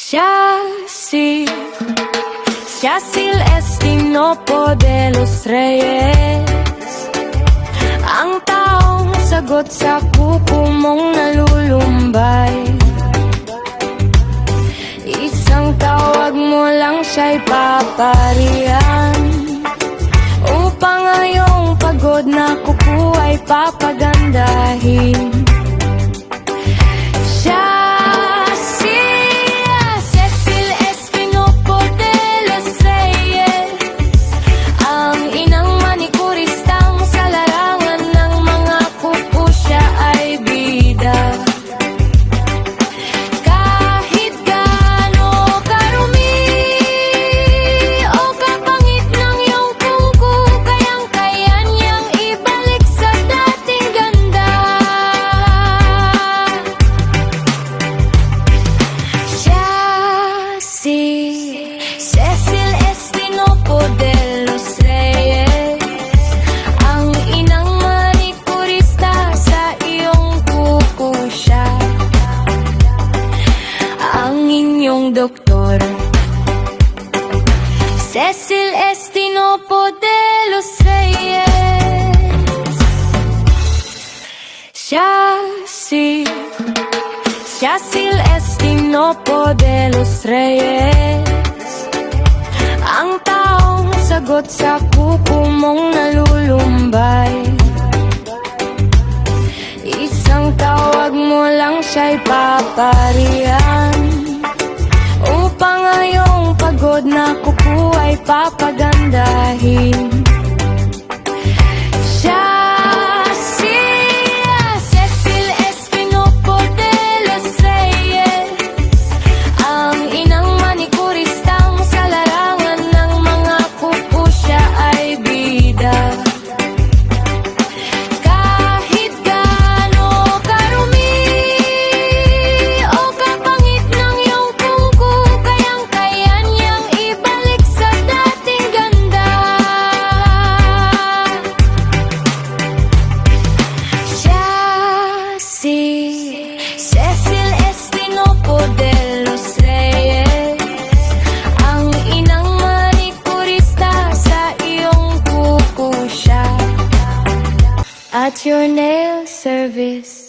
Yacil Estinopo de los Reyes, ang taong sagot sa kuko mong nalulumbay. Isang tawag mo lang siya'y paparihan, upang ngayong pagod na kuko ay papagandahin. Cecil Estinopo de los Reyes, ang inang manikurista, sa iyong kuko siya, ang inyong doktor. Cecil Estinopo de los Reyes, Yacil Estinopo de los Reyes, ang taong sagot sa kuko mong nalulumbay. Isang tawag mo lang siya'y paparihan, upang ngayong pagod na kuko ay papagandahin. Cecil Estinopo de los Reyes, ang inang manikurista, sa iyong kuko siya, at your nail service.